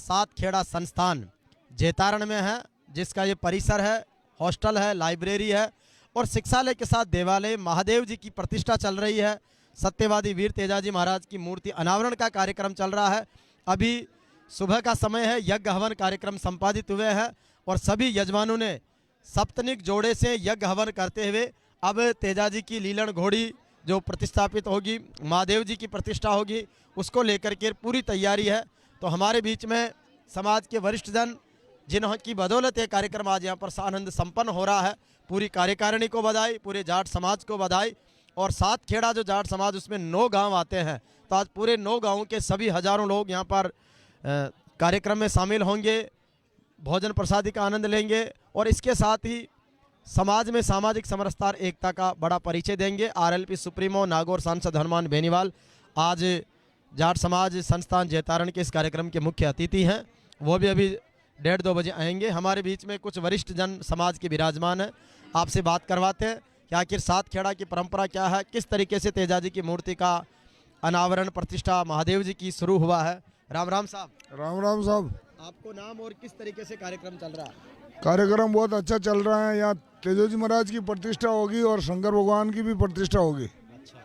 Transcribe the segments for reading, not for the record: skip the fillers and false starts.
सात खेड़ा संस्थान जेतारण में है, जिसका ये परिसर है, हॉस्टल है, लाइब्रेरी है और शिक्षालय के साथ देवालय। महादेव जी की प्रतिष्ठा चल रही है। सत्यवादी वीर तेजाजी महाराज की मूर्ति अनावरण का कार्यक्रम चल रहा है। अभी सुबह का समय है, यज्ञ हवन कार्यक्रम संपादित हुए हैं और सभी यजमानों ने सप्तनिक जोड़े से यज्ञ हवन करते हुए अब तेजाजी की लीलन घोड़ी जो प्रतिष्ठापित होगी, महादेव जी की प्रतिष्ठा होगी, उसको लेकर के पूरी तैयारी है। तो हमारे बीच में समाज के वरिष्ठ जन जिनकी बदौलत ये कार्यक्रम आज यहाँ पर सानंद संपन्न हो रहा है, पूरी कार्यकारिणी को बधाई, पूरे जाट समाज को बधाई। और सात खेड़ा जो जाट समाज उसमें 9 गांव आते हैं, तो आज पूरे 9 गांवों के सभी हजारों लोग यहाँ पर कार्यक्रम में शामिल होंगे, भोजन प्रसादी का आनंद लेंगे और इसके साथ ही समाज में सामाजिक समरसता और एकता का बड़ा परिचय देंगे। आरएलपी सुप्रीमो नागौर सांसद हनुमान बेनीवाल आज जाट समाज संस्थान जेतारण के इस कार्यक्रम के मुख्य अतिथि हैं। वो भी अभी 1:30-2 बजे आएंगे। हमारे बीच में कुछ वरिष्ठ जन समाज के विराजमान हैं, आपसे बात करवाते हैं कि आखिर सात खेड़ा की परंपरा क्या है, किस तरीके से तेजाजी की मूर्ति का अनावरण प्रतिष्ठा महादेव जी की शुरू हुआ है। राम राम साहब। राम राम साहब। आपको नाम और किस तरीके से कार्यक्रम चल रहा है? कार्यक्रम बहुत अच्छा चल रहा है। यहाँ तेजोजी महाराज की प्रतिष्ठा होगी और शंकर भगवान की भी प्रतिष्ठा होगी। अच्छा,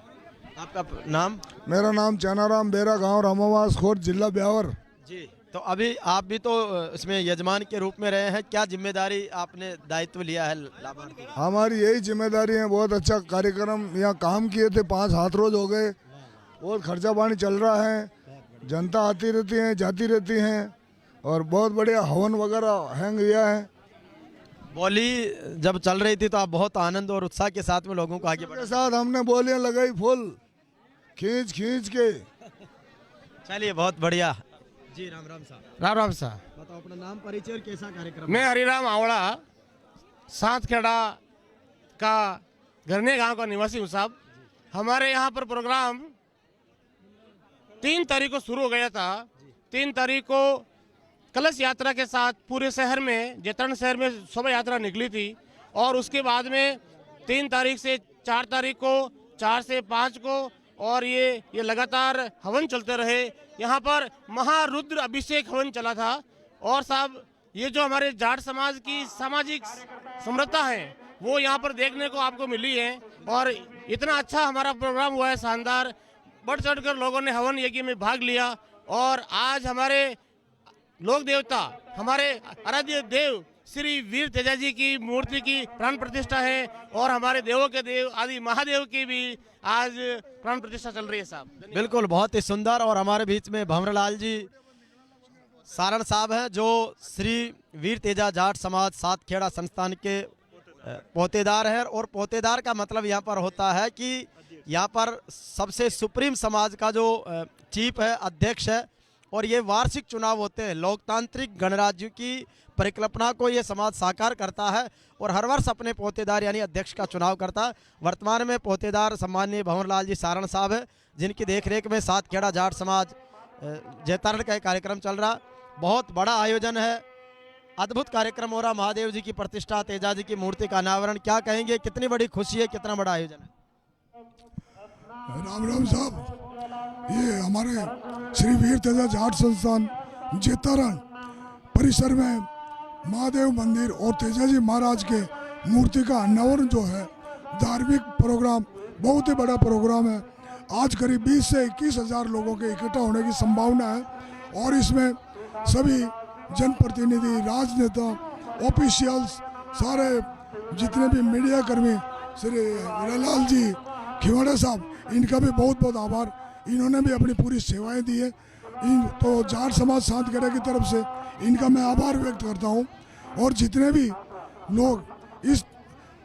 आपका नाम? मेरा नाम चैनाराम बेरा, गांव रामावास, खोर, जिला ब्यावर जी। तो अभी आप भी तो इसमें यजमान के रूप में रहे हैं, क्या जिम्मेदारी आपने दायित्व लिया है लाभार्थी? हमारी यही जिम्मेदारी है। बहुत अच्छा कार्यक्रम यहाँ काम किए थे, 5 हाथ रोज हो गए, बहुत खर्चा पानी चल रहा है, जनता आती रहती है जाती रहती है और बहुत बढ़िया हवन वगैरह हैंग किया है। बोली जब चल रही थी तो आप बहुत आनंद और उत्साह के साथ में लोगों को आगे बढ़े। साथ हमने बोलियां लगाई फुल खींच खींच के। चलिए बहुत बढ़िया जी। राम राम साहब। राम राम साहब। बताओ अपना नाम, परिचय और कैसा कार्यक्रम? मैं हरिराम आवड़ा, सात खेड़ा का गरने गांव का निवासी हूँ साहब। हमारे यहाँ पर प्रोग्राम 3 तारीख को शुरू हो गया था। 3 तारीख को कलश यात्रा के साथ पूरे शहर में, जेतारण शहर में शोभा यात्रा निकली थी और उसके बाद में 3 तारीख से 4 तारीख को, 4 से 5 को और ये लगातार हवन चलते रहे। यहाँ पर महारुद्र अभिषेक हवन चला था। और साहब ये जो हमारे जाट समाज की सामाजिक समरसता है वो यहाँ पर देखने को आपको मिली है और इतना अच्छा हमारा प्रोग्राम हुआ है, शानदार। बढ़ चढ़कर लोगों ने हवन यज्ञ में भाग लिया और आज हमारे लोक देवता, हमारे आराध्य देव श्री वीर तेजाजी की मूर्ति की प्राण प्रतिष्ठा है और हमारे देवों के देव आदि महादेव की भी आज प्राण प्रतिष्ठा चल रही है साहब। बिल्कुल, बहुत ही सुंदर। और हमारे बीच में भंवरलाल जी सारण साहब हैं जो श्री वीर तेजा जाट समाज सात खेड़ा संस्थान के पोतेदार हैं। और पोतेदार का मतलब यहाँ पर होता है कि यहाँ पर सबसे सुप्रीम समाज का जो चीफ है, अध्यक्ष है, और ये वार्षिक चुनाव होते हैं। लोकतांत्रिक गणराज्य की परिकल्पना को ये समाज साकार करता है और हर वर्ष अपने पोतेदार यानी अध्यक्ष का चुनाव करता है। वर्तमान में पोतेदार सम्माननीय भंवरलाल जी सारण साहब है, जिनकी देखरेख में सात खेड़ा जाट समाज जेतारण का कार्यक्रम चल रहा। बहुत बड़ा आयोजन है, अद्भुत कार्यक्रम हो रहा। महादेव जी की प्रतिष्ठा, तेजाजी की मूर्ति का अनावरण, क्या कहेंगे, कितनी बड़ी खुशी है, कितना बड़ा आयोजन है? राम राम साहब। ये हमारे श्री वीर तेजा जाट संस्थान जेतारण परिसर में महादेव मंदिर और तेजाजी महाराज के मूर्ति का अनावरण जो है, धार्मिक प्रोग्राम, बहुत ही बड़ा प्रोग्राम है। आज करीब 20 से 21 हज़ार लोगों के इकट्ठा होने की संभावना है और इसमें सभी जनप्रतिनिधि, राजनेता, ऑफिशियल्स, सारे जितने भी मीडिया कर्मी, श्री हीरालाल जी खिवाड़ा साहब, इनका भी बहुत बहुत आभार। इन्होंने भी अपनी पूरी सेवाएं दी है। तो जाट समाज सात खेड़ा की तरफ से इनका मैं आभार व्यक्त करता हूं। और जितने भी लोग इस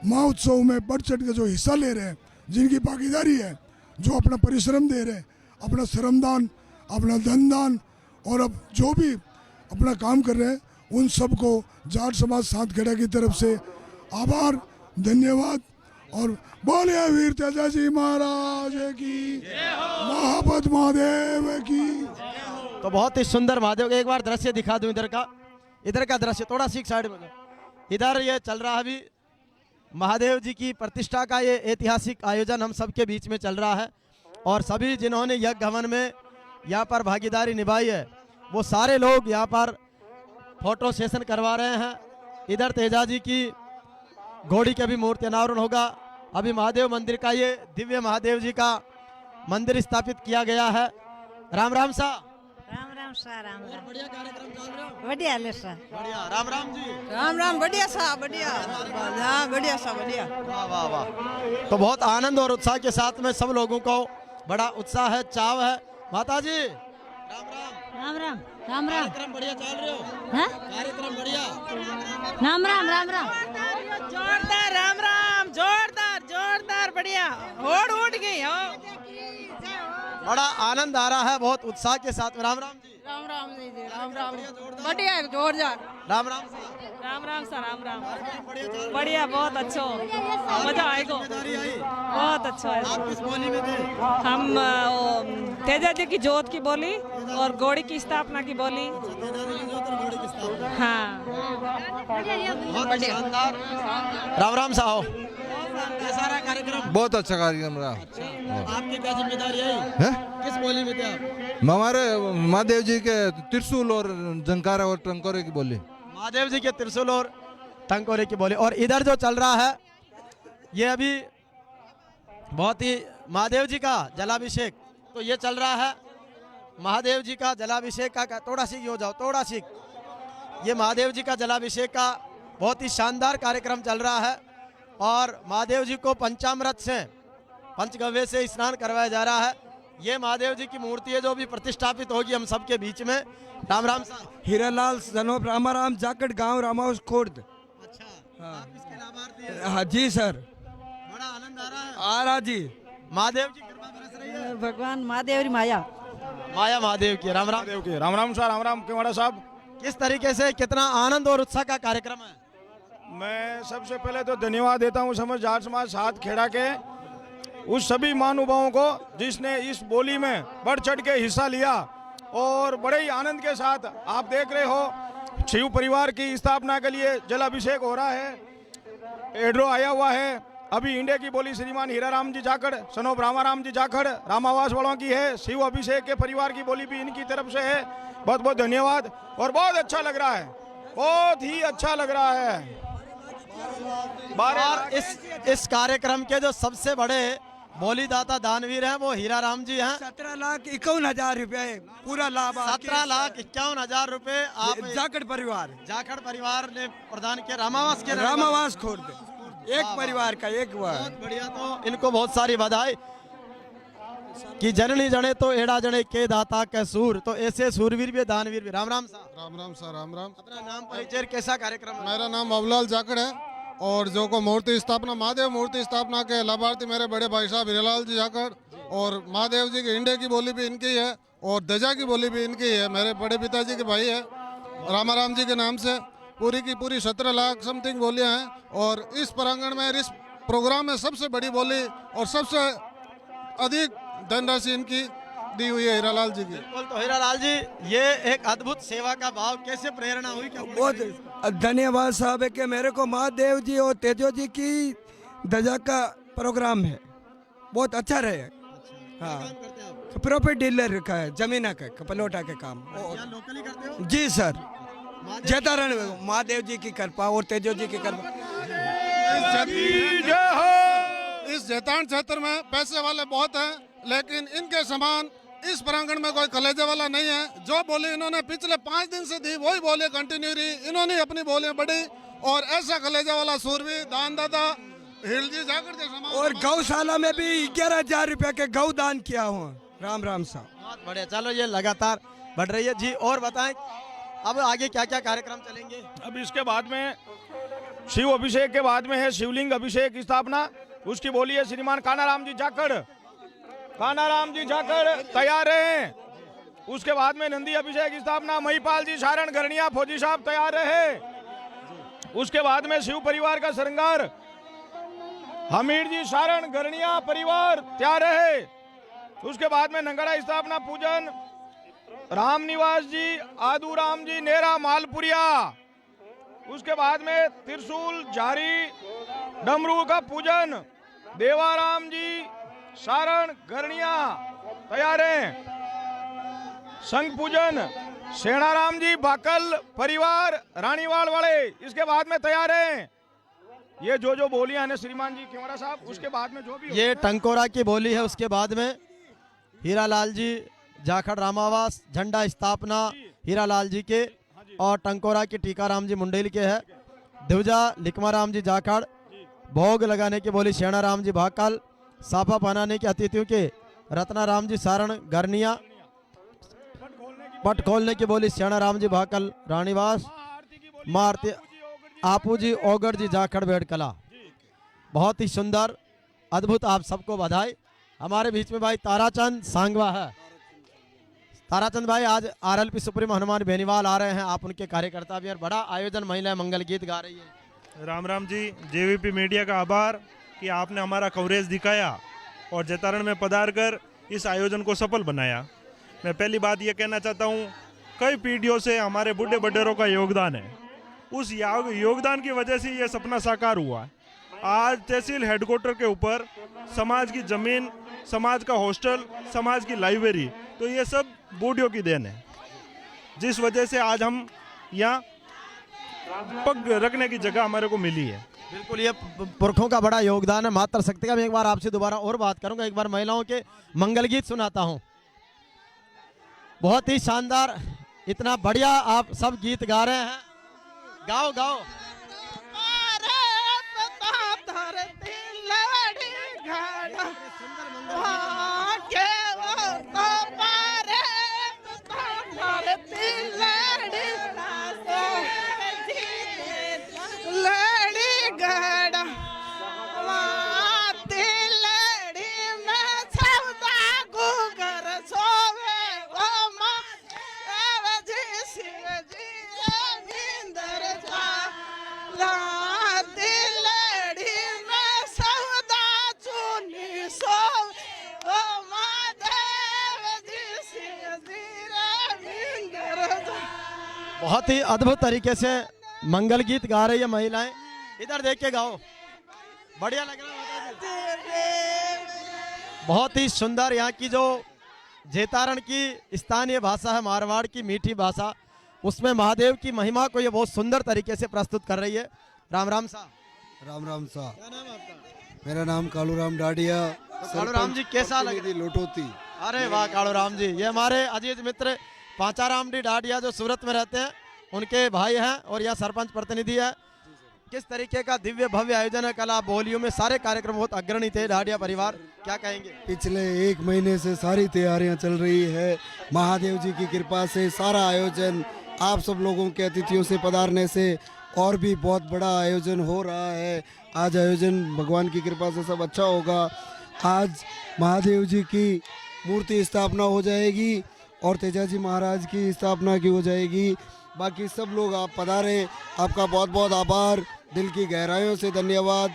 महोत्सव में बढ़ चढ़ के जो हिस्सा ले रहे हैं, जिनकी भागीदारी है, जो अपना परिश्रम दे रहे हैं, अपना श्रमदान, अपना धनदान और अब जो भी अपना काम कर रहे हैं, उन सबको जाट समाज सात खेड़ा की तरफ से आभार, धन्यवाद। और बोले वीर तेजाजी महाराज की, महापत महादेव की। तो बहुत ही सुंदर महादेव, एक बार दृश्य दिखा दूं इधर का दृश्य, थोड़ा सीख साइड में। इधर ये चल रहा है अभी महादेव जी की प्रतिष्ठा का ये ऐतिहासिक आयोजन हम सबके बीच में चल रहा है। और सभी जिन्होंने यज्ञ हवन में यहाँ पर भागीदारी निभाई है, वो सारे लोग यहाँ पर फोटो सेशन करवा रहे हैं। इधर तेजा जी की घोड़ी के भी मूर्ति अनावरण होगा। अभी महादेव मंदिर का ये दिव्य महादेव जी का मंदिर स्थापित किया गया है। राम राम सा। राम राम सा राम राम बढ़िया कार्यक्रम चल रहा है। बढ़िया ले सा बढ़िया। राम राम जी। राम राम बढ़िया सा बढ़िया हाँ बढ़िया सा बढ़िया। वाह वाह वाह। तो बहुत आनंद और उत्साह के साथ में सब लोगों को बड़ा उत्साह है, चाव है। माता जी राम राम। राम राम राम राम कार्यक्रम बढ़िया चल रहे हो? हाँ? कार्यक्रम बढ़िया। राम राम राम राम जोरदार राम राम जोरदार जोरदार बढ़िया होड़ उठ गई हो। बड़ा आनंद आ रहा है, बहुत उत्साह के साथ में। राम राम जी। राम राम जी राम राम बढ़िया जोरदार राम राम सा। राम राम सा राम राम बढ़िया बहुत अच्छा मजा आएगा बहुत अच्छा है। आप किस बोली में थे? हम तेजा जी की जोत की बोली और घोड़ी की स्थापना की बोली। हाँ बहुत शानदार। राम राम सा हो। कैसा रहा कार्यक्रम? बहुत अच्छा कार्यक्रम रहा। आपकी क्या जिम्मेदारी है? है किस बोली में थे आप? हमारे महादेव जी के त्रिशूल और जंकारा और टंकोरे की बोली। महादेव जी के त्रिशूल और टंकोरे की बोली। और इधर जो चल रहा है ये अभी बहुत ही महादेव जी का जलाभिषेक, तो ये चल रहा है महादेव जी का जलाभिषेक का। थोड़ा सीख हो जाओ, थोड़ा सीख। ये महादेव जी का जलाभिषेक का बहुत ही शानदार कार्यक्रम चल रहा है और महादेव जी को पंचामृत से, पंचगव्य से स्नान करवाया जा रहा है। ये महादेव जी की मूर्ति है जो भी प्रतिष्ठापित होगी हम सबके बीच में। राम राम साहब। हीरालाल सनोप रामाराम जाकट गांव रामाउस खोर्द। अच्छा, हाँ। आप इसके लाभार्थी हैं? हाँ जी सर। बड़ा आनंद आ रहा है। आ रहा जी। महादेव की कृपा बरस रही है। भगवान महादेव री माया माया महादेव की। राम राम। महादेव की राम राम सा राम राम केवाड़ा साहब। किस तरीके से कितना आनंद और उत्साह का कार्यक्रम है? मैं सबसे पहले तो धन्यवाद देता हूँ समझ जाट समाज साथ खेड़ा के उस सभी महानुभावों को जिसने इस बोली में बढ़ चढ़ के हिस्सा लिया और बड़े ही आनंद के साथ आप देख रहे हो शिव परिवार की स्थापना के लिए जलाभिषेक हो रहा है। एड्रो आया हुआ है। अभी इंडिया की बोली श्रीमान हीराराम जी जाखड़ सनोप रामाराम जी जाखड़ रामावास वालों की है। शिव अभिषेक के परिवार की बोली भी इनकी तरफ से है। बहुत बहुत धन्यवाद और बहुत अच्छा लग रहा है, बहुत ही अच्छा लग रहा है। और इस कार्यक्रम के जो सबसे बड़े बोलीदाता दानवीर हैं वो हीराराम जी हैं। 17,51,000 रुपए पूरा लाभ। 17,51,000 रुपए आप जाकट परिवार जाखड़ परिवार ने प्रदान किया। रामावास के रामावास खोर्द एक परिवार का एक बार। बहुत बढ़िया। तो इनको बहुत सारी बधाई कि जननी जने तो एड़ा जने के दाता के सूर। तो ऐसे सूरवीर भी दानवीर भी। राम राम साहब। राम राम सर राम राम। अपना नाम परिचय, कैसा कार्यक्रम है? मेरा नाम बाबूलाल जाखड़ है और जो को मूर्ति स्थापना महादेव मूर्ति स्थापना के लाभार्थी मेरे बड़े भाई साहब हीरालाल जी जाखड़ और महादेव जी के इंडे की बोली भी इनकी है और दजा की बोली भी इनकी है। मेरे बड़े पिताजी के भाई है रामाराम जी के नाम से पूरी की पूरी 17 लाख समथिंग बोलियां हैं। और इस प्रांगण में इस प्रोग्राम में सबसे बड़ी बोली और सबसे अधिक धनराशि इनकी दी हुई है हीरालाल जी की। बिल्कुल। तो हीरालाल जी ये एक अद्भुत सेवा का भाव, कैसे प्रेरणा हुई? क्या बहुत धन्यवाद साहब है कि मेरे को महादेव जी और तेजो जी की दजा का प्रोग्राम है, बहुत अच्छा रहे। हाँ प्रॉपर्टी डीलर का है, जमीन का पलोटा के काम। लोकली करते हो? जी सर। जयतारण महादेव जी की कृपा और तेजो जी की कृपा। इस जैतान क्षेत्र में पैसे वाले बहुत हैं लेकिन इनके समान इस प्रांगण में कोई कलेजे वाला नहीं है। जो बोली इन्होंने पिछले 5 दिन से दी वही बोली कंटिन्यू रही। इन्होंने अपनी बोलियां बढ़ी और ऐसा कलेजा वाला सूरवीर दान दादा हिल जी जाकर के समान। और गौशाला में भी 11,000 रुपया के गौ दान किया हूँ। राम राम साहब। बहुत बढ़िया। चलो ये लगातार बढ़ रही है जी। और बताएं अब आगे क्या क्या कार्यक्रम चलेंगे? अब इसके बाद में शिव अभिषेक के बाद में है शिवलिंग अभिषेक स्थापना। उसकी बोली है श्रीमान कानाराम जी जाखड़। कानाराम जी जाखड़ तैयार रहे। उसके बाद में नंदी अभिषेक स्थापना महिपाल जी सारण घरनिया फौजी साहब तैयार रहे। उसके बाद में शिव परिवार का श्रृंगार हमीर जी सारण घरनिया परिवार तैयार रहे। उसके बाद में नंगड़ा स्थापना पूजन राम निवास जी आदू राम जी नेरा मालपुरिया। उसके बाद में त्रिशूल जारी डमरू का पूजन देवाराम जी सारण घरनिया तैयार हैं। संघ पूजन सेणाराम जी भाकल परिवार रानीवाल वाले इसके बाद में तैयार हैं। ये जो बोलियां हैं श्रीमान जी केवड़ा साहब, उसके बाद में जो भी ये टंकोरा की बोली है। उसके बाद में हीरालाल जी जाखड़ रामावास झंडा स्थापना हीरालाल जी के, और टंकोरा की टीकाराम जी मुंडेल के है। दिवजा लिकमाराम जी जाखड़, भोग लगाने की बोली शेणाराम जी भाकल, साफा पहनाने के अतिथियों के रत्नाराम जी सारण गरनिया, पट खोलने की बोली शेणाराम जी भाकल रानीवास, माँ आरती आपू जी ओगढ़ जी जाखड़ बेड़कला। बहुत ही सुंदर अद्भुत, आप सबको बधाई। हमारे बीच में भाई ताराचंद सांगवा है। ताराचंद भाई आज आरएलपी सुप्रीम हनुमान बेनीवाल आ रहे हैं, आप उनके कार्यकर्ता भी, और बड़ा आयोजन, महिलाएं मंगल गीत गा रही है। राम राम जी, जेवीपी मीडिया का आभार कि आपने हमारा कवरेज दिखाया और जैतारण में पधार कर इस आयोजन को सफल बनाया। मैं पहली बात ये कहना चाहता हूँ, कई पीढ़ियों से हमारे बूढ़े बड़ेरों का योगदान है, उस योगदान की वजह से ये सपना साकार हुआ है। आज तहसील हेडक्वार्टर के ऊपर समाज की जमीन, समाज का हॉस्टल, समाज की लाइब्रेरी, तो ये सब बूढ़ियों की देन है, जिस वजह से आज हम यहाँ पग रखने की जगह हमारे को मिली है। बिल्कुल, ये पुरखों का बड़ा योगदान है। मातृ शक्ति का मैं एक बार आपसे दोबारा और बात करूंगा, एक बार महिलाओं के मंगल गीत सुनाता हूं। बहुत ही शानदार, इतना बढ़िया आप सब गीत गा रहे हैं। गाओ गाओ। बहुत ही अद्भुत तरीके से मंगल गीत गा रही है महिलाएं। इधर देख के गाओ, बढ़िया लग रहा है। बहुत ही सुंदर, यहाँ की जो जेतारण की स्थानीय भाषा है, मारवाड़ की मीठी भाषा, उसमें महादेव की महिमा को ये बहुत सुंदर तरीके से प्रस्तुत कर रही है। राम राम सा। राम राम सा। क्या नाम है आपका? मेरा नाम कालूराम डाडिया। कालूराम जी कैसा लग रहा? लोटोती। अरे वाह कालूराम जी, ये हमारे अजीज मित्र पांचाराम डी डाडिया जो सूरत में रहते हैं, उनके भाई हैं और यह सरपंच प्रतिनिधि है। किस तरीके का दिव्य भव्य आयोजन है, कला बोलियों में सारे कार्यक्रम बहुत अग्रणी थे। डाडिया परिवार क्या कहेंगे? पिछले 1 महीने से सारी तैयारियां चल रही है, महादेव जी की कृपा से सारा आयोजन, आप सब लोगों के अतिथियों से पधारने से और भी बहुत बड़ा आयोजन हो रहा है। आज आयोजन भगवान की कृपा से सब अच्छा होगा। आज महादेव जी की मूर्ति स्थापना हो जाएगी और तेजाजी महाराज की स्थापना की हो जाएगी। बाकी सब लोग आप पधारे, आपका बहुत बहुत आभार, दिल की गहराइयों से धन्यवाद।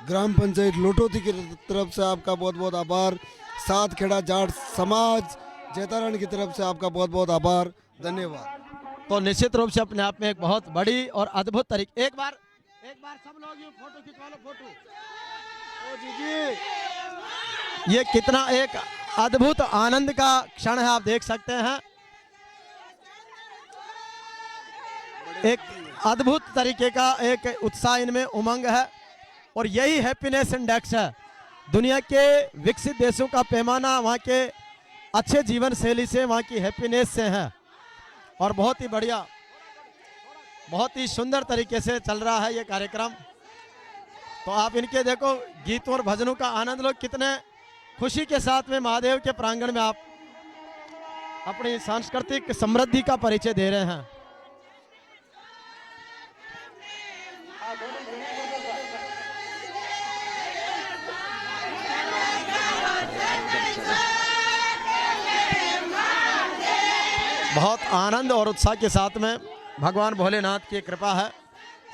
ग्राम पंचायत लोटोती की तरफ से आपका बहुत बहुत आभार, सात खेड़ा जाट समाज जैतारण की तरफ से आपका बहुत बहुत आभार, धन्यवाद। तो निश्चित रूप से अपने आप में एक बहुत बड़ी और अद्भुत तरीके, एक बार सब लोग ये फोटो खिंचवा लो, फोटो। ओ जी, ये कितना एक अद्भुत आनंद का क्षण है, आप देख सकते हैं। एक अद्भुत तरीके का एक उत्साह इनमें, उमंग है, और यही हैप्पीनेस इंडेक्स है। दुनिया के विकसित देशों का पैमाना वहाँ के अच्छे जीवन शैली से, वहाँ की हैप्पीनेस से है, और बहुत ही बढ़िया, बहुत ही सुंदर तरीके से चल रहा है ये कार्यक्रम। तो आप इनके देखो गीतों और भजनों का आनंद लो, कितने खुशी के साथ में महादेव के प्रांगण में आप अपनी सांस्कृतिक समृद्धि का परिचय दे रहे हैं। बहुत आनंद और उत्साह के साथ में भगवान भोलेनाथ की कृपा है,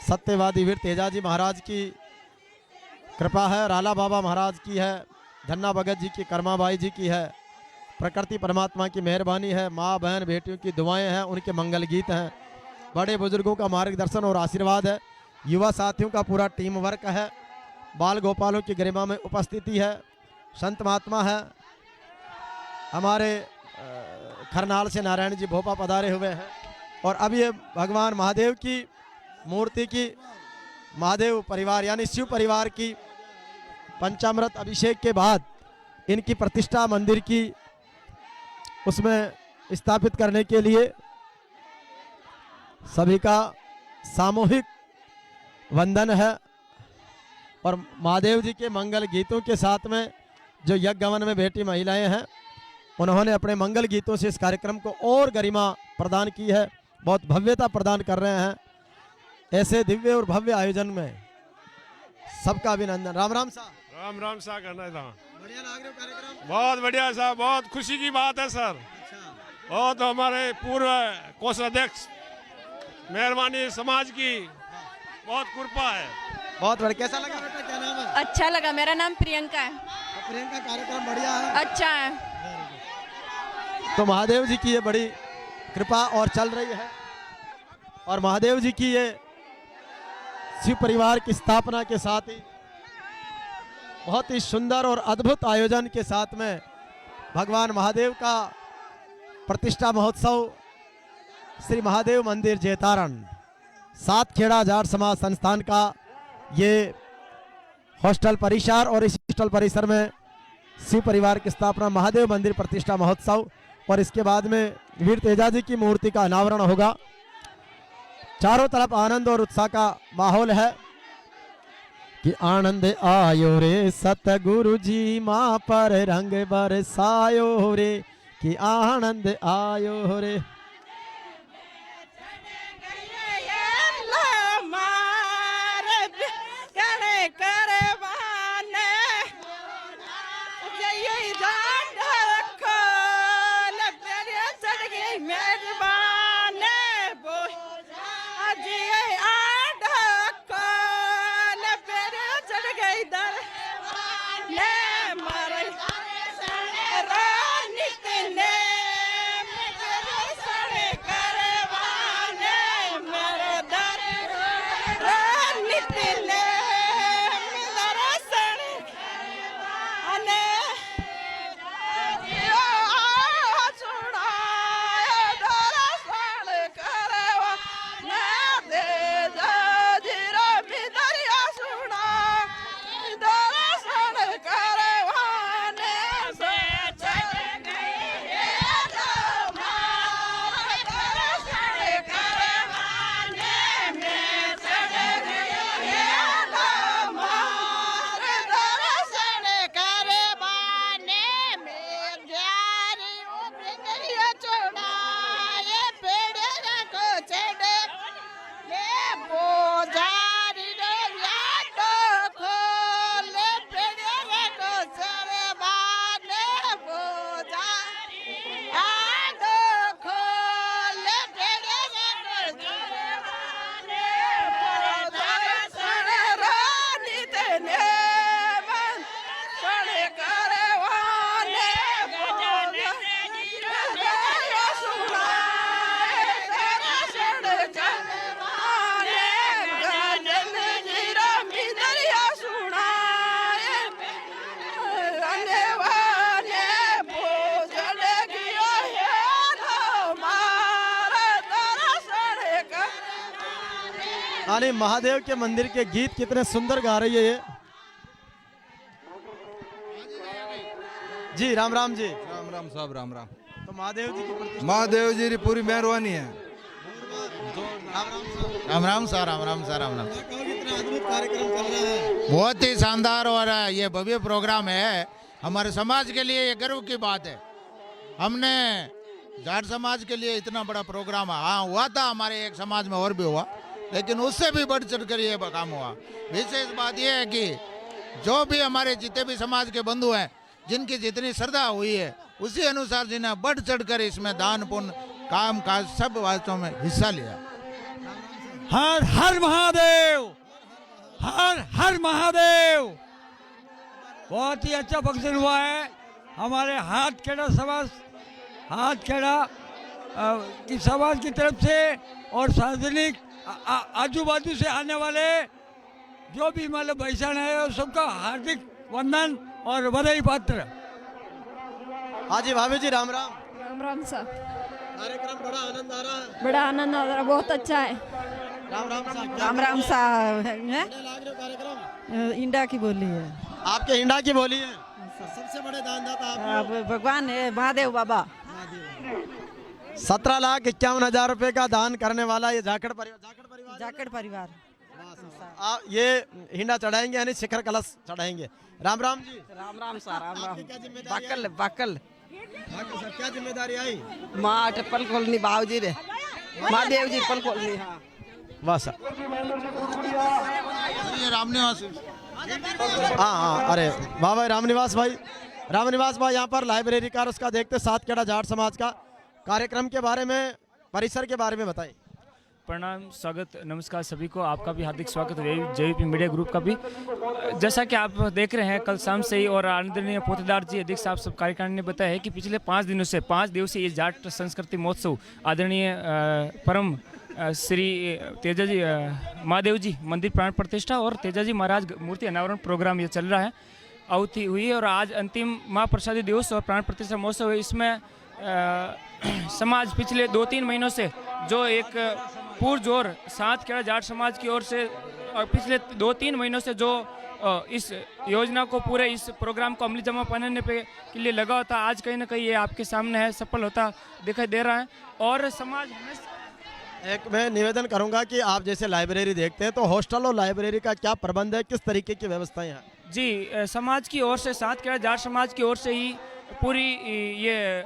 सत्यवादी वीर तेजाजी महाराज की कृपा है, राला बाबा महाराज की है, धन्ना भगत जी की, कर्माबाई जी की है, प्रकृति परमात्मा की मेहरबानी है, माँ बहन बेटियों की दुआएं हैं, उनके मंगल गीत हैं, बड़े बुजुर्गों का मार्गदर्शन और आशीर्वाद है, युवा साथियों का पूरा टीम वर्क है, बाल गोपालों की गरिमा में उपस्थिति है, संत महात्मा है, हमारे खरनाल से नारायण जी भोपा पधारे हुए हैं। और अब ये भगवान महादेव की मूर्ति की, महादेव परिवार यानी शिव परिवार की पंचामृत अभिषेक के बाद इनकी प्रतिष्ठा मंदिर की उसमें स्थापित करने के लिए सभी का सामूहिक वंदन है। और महादेव जी के मंगल गीतों के साथ में जो यज्ञ गमन में बैठी महिलाएं हैं, उन्होंने अपने मंगल गीतों से इस कार्यक्रम को और गरिमा प्रदान की है, बहुत भव्यता प्रदान कर रहे हैं। ऐसे दिव्य और भव्य आयोजन में सबका अभिनंदन। राम राम साहब। राम राम सा करना था। बढ़िया लग रहा कार्यक्रम। बहुत बढ़िया साहब, बहुत खुशी की बात है सर। बहुत हमारे पूर्व कोषाध्यक्ष मेहरबानी समाज की बहुत कृपा है। बहुत बढ़िया। कैसा लगा बेटा, क्या नाम है? अच्छा लगा। मेरा नाम प्रियंका है। प्रियंका, कार्यक्रम बढ़िया है। अच्छा है। तो महादेव जी की ये बड़ी कृपा और चल रही है। और महादेव जी की ये शिव परिवार की स्थापना के साथ ही बहुत ही सुंदर और अद्भुत आयोजन के साथ में भगवान महादेव का प्रतिष्ठा महोत्सव श्री महादेव मंदिर जैतारण सातखेड़ा जाट समाज संस्थान का ये हॉस्टल परिसर, और इस हॉस्टल परिसर में शिव परिवार की स्थापना महादेव मंदिर प्रतिष्ठा महोत्सव, और इसके बाद में वीर तेजा जी की मूर्ति का अनावरण होगा। चारों तरफ आनंद और उत्साह का माहौल है कि आनंद आयो रे सतगुरु जी माँ पर रंग बरसायो रे, कि आनंद आयो रे। यानी महादेव के मंदिर के गीत कितने सुंदर गा रही है ये। जी राम राम जी। राम राम साहब, राम राम। तो महादेव जी की प्रतिष्ठा, महादेव जी की पूरी मेहरबानी है। राम राम सा, राम राम सा, राम राम। कितना अद्भुत कार्यक्रम चल रहा है। बहुत ही शानदार और ये भव्य प्रोग्राम है। हमारे समाज के लिए ये गर्व की बात है। हमने जाट समाज के लिए इतना बड़ा प्रोग्राम, हाँ हुआ था हमारे एक समाज में और भी हुआ, लेकिन उससे भी बढ़ चढ़ कर ये काम हुआ। विशेष बात यह है कि जो भी हमारे जितने भी समाज के बंधु हैं, जिनकी जितनी श्रद्धा हुई है, उसी अनुसार जिन्हें बढ़ चढ़ कर इसमें दान पुण्य काम काज सब वास्तव में हिस्सा लिया। हर हर महादेव, हर हर महादेव। बहुत ही अच्छा फंक्शन हुआ है। हमारे हाथखेड़ा समाज, हाथखेड़ा की समाज की तरफ से और सार्वजनिक आजू बाजू से आने वाले जो भी मतलब भाईजान है, सबका हार्दिक वंदन और बधाई पात्र। हाँ जी भाभी जी, राम राम। राम राम सा। कार्यक्रम बड़ा आनंद आ रहा है। बड़ा आनंद आ रहा है, बहुत अच्छा है। राम राम सा। राम राम सा है लाग रहे हो कार्यक्रम? इंडा की बोली है। आपके हिंडा की बोली है। सबसे बड़े दानदाता आप। भगवान है महादेव बाबा। 17,51,000 रुपए का दान करने वाला ये जाखड़ परिवार। ये हिंडा चढ़ाएंगे यानी शिखर कलश चढ़ाएंगे। राम राम जी। राम राम सा। राम राम। क्या जिम्मेदारी बाकल बाकल सर, क्या जिम्मेदारी आई? माँ पल खोलनी बाबूजी रे, महादेव जी पल खोलनी। हाँ वाह सर। रामनिवास। हाँ, अरे वाह भाई रामनिवास भाई यहाँ पर लाइब्रेरी का और उसका देखते साथ केड़ा जाट समाज का कार्यक्रम के बारे में, परिसर के बारे में बताइए। प्रणाम, स्वागत, नमस्कार सभी को। आपका भी हार्दिक स्वागत है जेवीपी मीडिया ग्रुप का भी। जैसा कि आप देख रहे हैं, कल शाम से ही और आदरणीय पोतेदार जी अध्यक्ष साहब सब कार्यकारिणी ने बताया है कि पिछले 5 दिनों से 5 दिवसीय ये जाट संस्कृति महोत्सव आदरणीय परम श्री तेजाजी महादेव जी मंदिर प्राण प्रतिष्ठा और तेजाजी महाराज मूर्ति अनावरण प्रोग्राम ये चल रहा है। आहुति हुई है और आज अंतिम महाप्रसादी दिवस और प्राण प्रतिष्ठा महोत्सव है। इसमें समाज पिछले 2-3 महीनों से जो एक पुरजोर साथ केड़ा जाट समाज की ओर से और पिछले 2-3 महीनों से जो इस योजना को पूरे इस प्रोग्राम को अमली जमा पहनाने पे के लिए लगा होता, आज कहीं ना कहीं ये आपके सामने है, सफल होता दिखाई दे रहा है। और समाज एक मैं निवेदन करूंगा कि आप जैसे लाइब्रेरी देखते हैं तो हॉस्टल और लाइब्रेरी का क्या प्रबंध है, किस तरीके की व्यवस्थाएं हैं? जी, समाज की ओर से साथ केड़ा जाट समाज की ओर से ही पूरी ये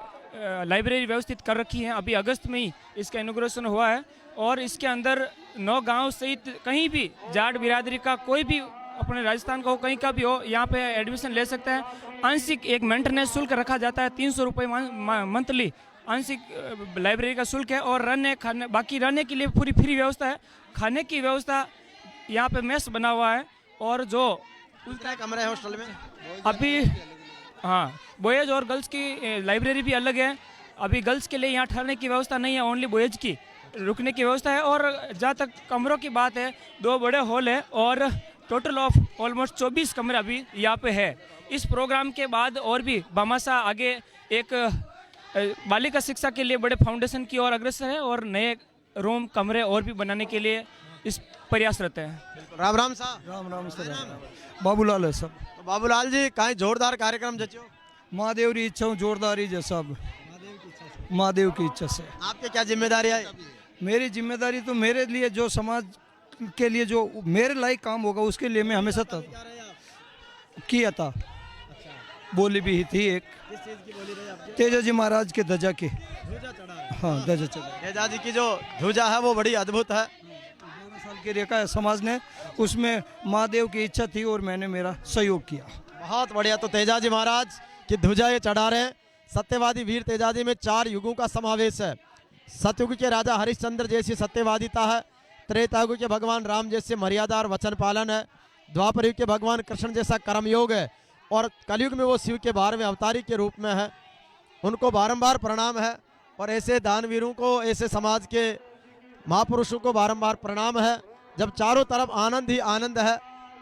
लाइब्रेरी व्यवस्थित कर रखी है। अभी अगस्त में ही इसका इनॉग्रेशन हुआ है और इसके अंदर 9 गांव सहित कहीं भी जाट बिरादरी का कोई भी अपने राजस्थान का हो, कहीं का भी हो, यहाँ पे एडमिशन ले सकता है। आंशिक एक मेंटेनेंस शुल्क रखा जाता है, 300 रुपये मंथली आंशिक लाइब्रेरी का शुल्क है। और रहने खाने, बाकी रहने के लिए पूरी फ्री व्यवस्था है। खाने की व्यवस्था यहाँ पे मेस बना हुआ है। और जो कितने कमरे हैं हॉस्टल में अभी? हाँ, बॉयज़ और गर्ल्स की लाइब्रेरी भी अलग है। अभी गर्ल्स के लिए यहाँ ठहरने की व्यवस्था नहीं है, ओनली बॉयज़ की रुकने की व्यवस्था है। और जहाँ तक कमरों की बात है, 2 बड़े हॉल है और टोटल ऑफ ऑलमोस्ट 24 कमरे अभी यहाँ पे है। इस प्रोग्राम के बाद और भी बामासा आगे एक बालिका शिक्षा के लिए बड़े फाउंडेशन की ओर अग्रसर है और नए रूम कमरे और भी बनाने के लिए इस प्रयासरत है। राम राम साहब। राम राम सर। बाबूलाल है सब। तो बाबूलाल जी, कहीं जोरदार कार्यक्रम जच्यो? महादेव री इच्छा जोरदार ही सब महादेव की इच्छा से। आपके क्या जिम्मेदारी है? मेरी जिम्मेदारी तो मेरे लिए जो समाज के लिए जो मेरे लायक काम होगा उसके लिए मैं हमेशा किया था। बोली भी थी एक तेजाजी महाराज के ध्वजा की। हाँ, ध्वजा चढ़ा। तेजाजी की जो ध्वजा है वो बड़ी अद्भुत है। 12 साल की रेखा है समाज ने, उसमें महादेव की इच्छा थी और मैंने मेरा सहयोग किया। बहुत बढ़िया। तो तेजाजी महाराज की ध्वजा ये चढ़ा रहे हैं। सत्यवादी वीर तेजाजी में 4 युगों का समावेश है। सतयुग के राजा हरिश्चंद्र जैसी सत्यवादिता है, त्रेता युग के भगवान राम जैसे मर्यादा और वचन पालन है, द्वापर युग के भगवान कृष्ण जैसा कर्मयोग है और कलयुग में वो शिव के 12वें अवतारी के रूप में है। उनको बारंबार प्रणाम है और ऐसे दानवीरों को, ऐसे समाज के महापुरुषों को बारंबार प्रणाम है। जब चारों तरफ आनंद ही आनंद है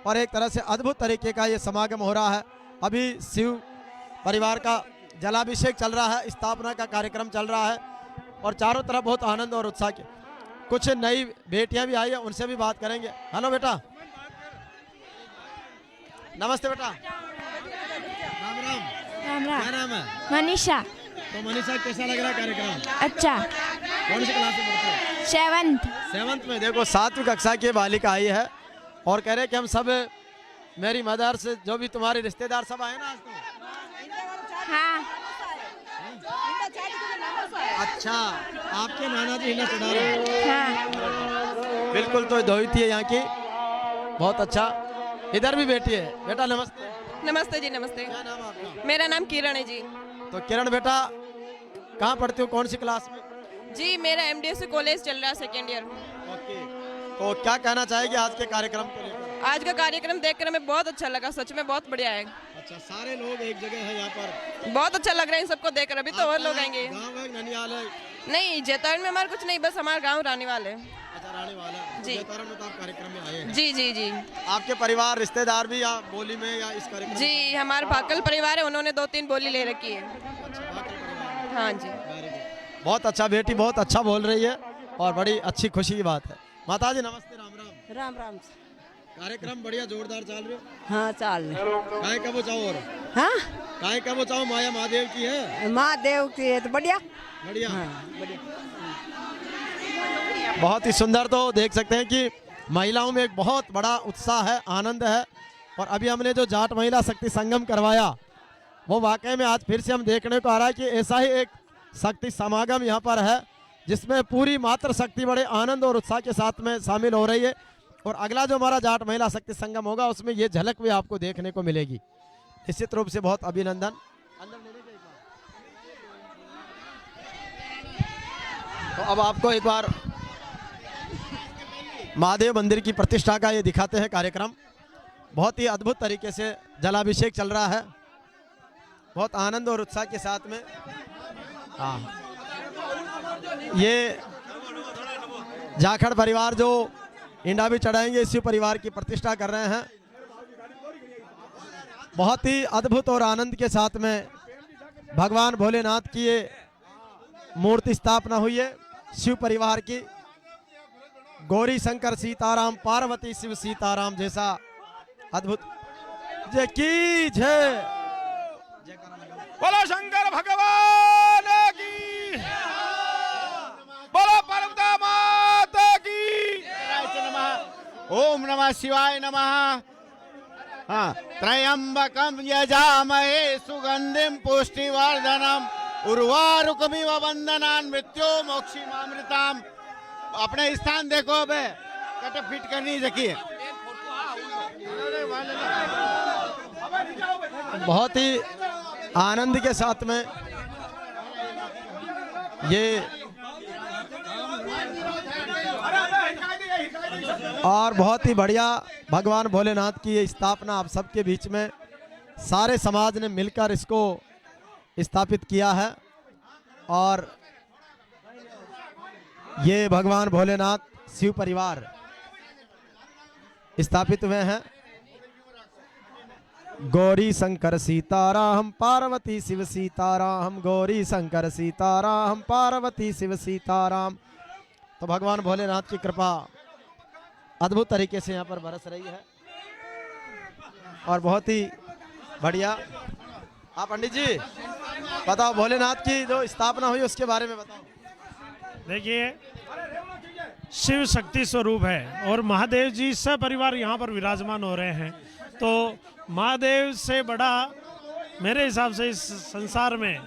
और एक तरह से अद्भुत तरीके का ये समागम हो रहा है। अभी शिव परिवार का जलाभिषेक चल रहा है, स्थापना का कार्यक्रम चल रहा है और चारों तरफ बहुत आनंद और उत्साह के। कुछ नई बेटियां भी आई है, उनसे भी बात करेंगे। हेलो बेटा, नमस्ते बेटा। राम राम। राम राम। क्या नाम है? मनीषा। तो मनीषा, कैसा लग रहा है कार्यक्रम? अच्छा। कौन सी क्लास में पढ़ते हो? 7th में। देखो 7वीं कक्षा की बालिका आई है और कह रहे कि हम सब, मेरी मदर से जो भी तुम्हारे रिश्तेदार सब आए ना आज तो। हाँ। अच्छा, आपके नाना जी हिना चढ़ा रहे हैं? हाँ। बिल्कुल। तो धोती है यहाँ की, बहुत अच्छा। इधर भी बेटी है। बेटा नमस्ते। नमस्ते जी, नमस्ते। क्या नाम है आपका? मेरा नाम किरण है जी। तो किरण बेटा, कहाँ पढ़ते हो, कौन सी क्लास में? जी, मेरा MDSC कॉलेज चल रहा है, 2nd ईयर। ओके। तो क्या कहना चाहेगी आज के कार्यक्रम को लेकर? आज का कार्यक्रम देखकर हमें बहुत अच्छा लगा, सच में बहुत बढ़िया है। अच्छा, सारे लोग एक जगह है यहाँ पर, बहुत अच्छा लग रहा है इन सबको देखकर। अभी तो और लोग आएंगे। गाँव है ननियाल है? नहीं, जैतारण में हमारा कुछ नहीं, बस हमारा गाँव रानीवाल है। अच्छा, रानीवाल है। जी। जैतारण में तो आप कार्यक्रम में आए हैं? जी जी जी। आपके परिवार रिश्तेदार भी या बोली में या इस कार्यक्रम? जी, हमारा भाकल परिवार है, उन्होंने 2-3 बोली ले रखी है। हाँ जी। बहुत अच्छा बेटी, बहुत अच्छा बोल रही है और बड़ी अच्छी खुशी की बात है। माता जी नमस्ते, राम राम। राम राम। कार्यक्रम बढ़िया जोरदार चल रहे हो? हाँ चाल काय का वो चाहो और हाँ काय का वो चाहो माया महादेव की है? महादेव की है तो बढ़िया बढ़िया। बहुत ही सुंदर। तो देख सकते हैं कि महिलाओं में एक बहुत बड़ा उत्साह है, आनंद है। और अभी हमने जो जाट महिला शक्ति संगम करवाया वो वाकई में आज फिर से हम देखने को आ रहा है कि ऐसा ही एक शक्ति समागम यहाँ पर है जिसमें पूरी मातृ शक्ति बड़े आनंद और उत्साह के साथ में शामिल हो रही है। और अगला जो हमारा जाट महिला शक्ति संगम होगा उसमें ये झलक भी आपको देखने को मिलेगी। निश्चित रूप से बहुत अभिनंदन। तो अब आपको एक बार महादेव मंदिर की प्रतिष्ठा का ये दिखाते हैं कार्यक्रम। बहुत ही अद्भुत तरीके से जलाभिषेक चल रहा है, बहुत आनंद और उत्साह के साथ में। हाँ, ये जाखड़ परिवार जो इंडा भी चढ़ाएंगे इसी परिवार की प्रतिष्ठा कर रहे हैं। बहुत ही अद्भुत और आनंद के साथ में भगवान भोलेनाथ की ये मूर्ति स्थापना हुई है। शिव परिवार की गौरी शंकर सीताराम, पार्वती शिव सीताराम जैसा अद्भुत। जय की जय। बोलो शंकर भगवान की, बोलो पार्वती माता की। ओम नमः शिवाय नमः। हाँ, त्रयंबकम यजामहे सुगंधिम पुष्टिवर्धनम उर्वारुकमिव वंदनान मृत्यो मोक्षिमामृताम। अपने स्थान देखो, अबे कट फिट करनी देखिए। बहुत ही आनंद के साथ में ये और बहुत ही बढ़िया भगवान भोलेनाथ की ये स्थापना आप सबके बीच में सारे समाज ने मिलकर इसको स्थापित किया है। और ये भगवान भोलेनाथ शिव परिवार स्थापित हुए हैं। गौरी शंकर सीताराम, पार्वती शिव सीताराम, गौरी शंकर सीताराम, पार्वती शिव सीताराम। तो भगवान भोलेनाथ की कृपा अद्भुत तरीके से यहाँ पर बरस रही है और बहुत ही बढ़िया। आप पंडित जी बताओ, भोलेनाथ की जो स्थापना हुई उसके बारे में बताओ। देखिए, शिव शक्ति स्वरूप है और महादेव जी सपरिवार यहाँ पर विराजमान हो रहे हैं। तो महादेव से बड़ा मेरे हिसाब से इस संसार में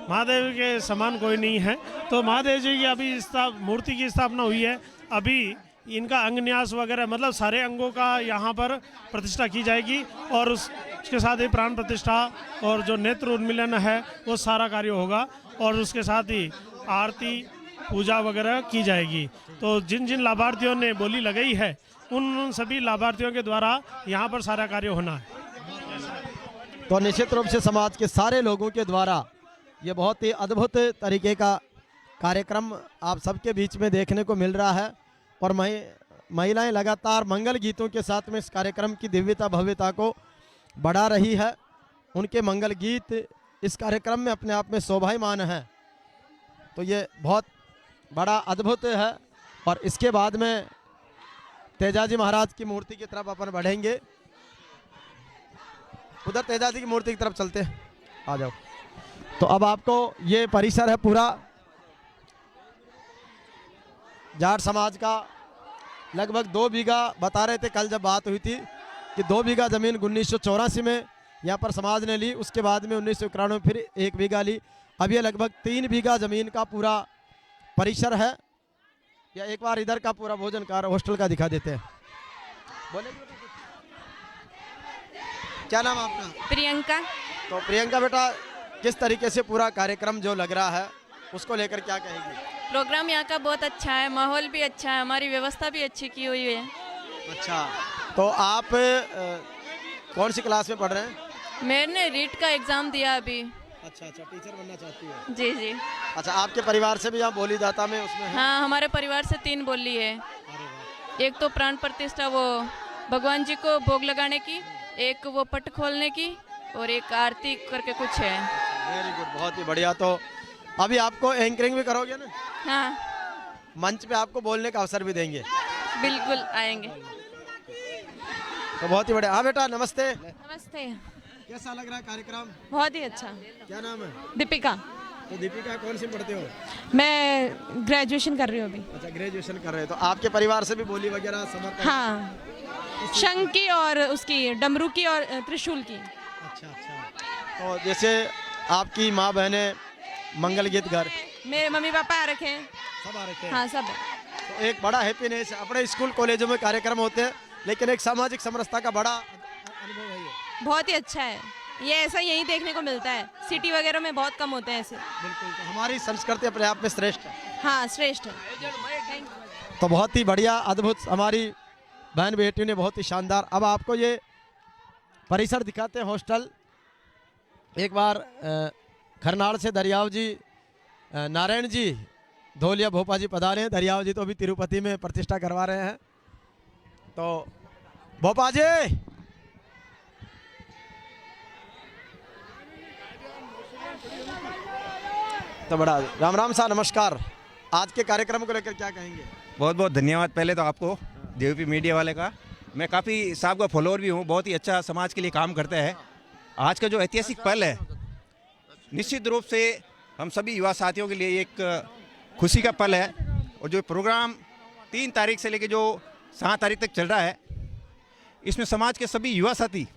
महादेव के समान कोई नहीं है। तो महादेव जी की अभी मूर्ति की स्थापना हुई है। अभी इनका अंगन्यास वगैरह मतलब सारे अंगों का यहाँ पर प्रतिष्ठा की जाएगी और उसके साथ ही प्राण प्रतिष्ठा और जो नेत्र उन्मिलन है वो सारा कार्य होगा और उसके साथ ही आरती पूजा वगैरह की जाएगी। तो जिन जिन लाभार्थियों ने बोली लगाई है उन सभी लाभार्थियों के द्वारा यहाँ पर सारा कार्य होना है। तो निश्चित रूप से समाज के सारे लोगों के द्वारा ये बहुत ही अद्भुत तरीके का कार्यक्रम आप सबके बीच में देखने को मिल रहा है। और महिलाएं लगातार मंगल गीतों के साथ में इस कार्यक्रम की दिव्यता भव्यता को बढ़ा रही है। उनके मंगल गीत इस कार्यक्रम में अपने आप में शोभायमान है। तो ये बहुत बड़ा अद्भुत है। और इसके बाद में तेजाजी महाराज की मूर्ति की तरफ अपन बढ़ेंगे। उधर तेजाजी की मूर्ति की तरफ चलते हैं, आ जाओ। तो अब आपको ये परिसर है पूरा जाट समाज का, लगभग 2 बीघा बता रहे थे कल जब बात हुई थी कि 2 बीघा ज़मीन 1984 में यहाँ पर समाज ने ली। उसके बाद में 1991 में फिर 1 बीघा ली। अब ये लगभग 3 बीघा ज़मीन का पूरा परिसर है। या एक बार इधर का पूरा भोजन कार हॉस्टल का दिखा देते हैं। बोले क्या नाम आपका? प्रियंका। तो प्रियंका बेटा, किस तरीके से पूरा कार्यक्रम जो लग रहा है उसको लेकर क्या कहेगी? प्रोग्राम यहाँ का बहुत अच्छा है, माहौल भी अच्छा है, हमारी व्यवस्था भी अच्छी की हुई है। अच्छा, तो आप कौन सी क्लास में पढ़ रहे हैं? मैंने रीट का एग्जाम दिया अभी। अच्छा, टीचर बनना चाहती है? जी जी। अच्छा, आपके परिवार से भी यहाँ बोली दाता में उसमें है? हाँ, हमारे परिवार से 3 बोली है। एक तो प्राण प्रतिष्ठा वो भगवान जी को भोग लगाने की, एक वो पट खोलने की और एक आरती करके कुछ है। वेरी गुड, बहुत ही बढ़िया। तो अभी आपको एंकरिंग भी करोगे ना? हाँ मंच पे आपको बोलने का अवसर भी देंगे। बिल्कुल आएंगे। तो बहुत ही बढ़िया। हाँ बेटा नमस्ते। नमस्ते। कैसा लग रहा है कार्यक्रम? बहुत ही अच्छा। क्या नाम है? दीपिका। तो दीपिका कौन सी पढ़ते हो? मैं ग्रेजुएशन कर रही हूँ अभी। अच्छा ग्रेजुएशन कर रहे हो। तो आपके परिवार से भी बोली वगैरह समर्पण? हाँ, शंख की और उसकी डमरू की और त्रिशूल की। अच्छा अच्छा। तो जैसे आपकी माँ बहनें मंगल गीत घर, मेरे मम्मी पापा आ रखे हैं। सब आ रखे हैं? हाँ सब। तो एक बड़ा हैप्पीनेस। अपने स्कूल कॉलेजों में कार्यक्रम होते हैं लेकिन एक सामाजिक समरसता का बड़ा अनुभव है ये। बहुत ही अच्छा है ये, ऐसा यहीं देखने को मिलता है, सिटी वगैरह में बहुत कम होते हैं ऐसे। बिल्कुल। तो हमारी संस्कृति अपने आप में श्रेष्ठ है। हाँ श्रेष्ठ है। तो बहुत ही बढ़िया अद्भुत हमारी बहन बेटियों ने, बहुत ही शानदार। अब आपको ये परिसर दिखाते हैं हॉस्टल। एक बार खरनाड़ से दरियाव जी, नारायण जी धोलिया भोपा जी पधारे हैं। दरियाव जी तो अभी तिरुपति में प्रतिष्ठा करवा रहे हैं। तो भोपा जी तो बड़ा राम राम सा, नमस्कार। आज के कार्यक्रम को लेकर क्या कहेंगे? बहुत बहुत धन्यवाद पहले तो आपको जेवीपी मीडिया वाले का। मैं काफ़ी साहब का फॉलोअर भी हूँ, बहुत ही अच्छा समाज के लिए काम करता है। आज का जो ऐतिहासिक पल है, निश्चित रूप से हम सभी युवा साथियों के लिए एक खुशी का पल है। और जो प्रोग्राम 3 तारीख से लेकर जो 7 तारीख तक चल रहा है, इसमें समाज के सभी युवा साथी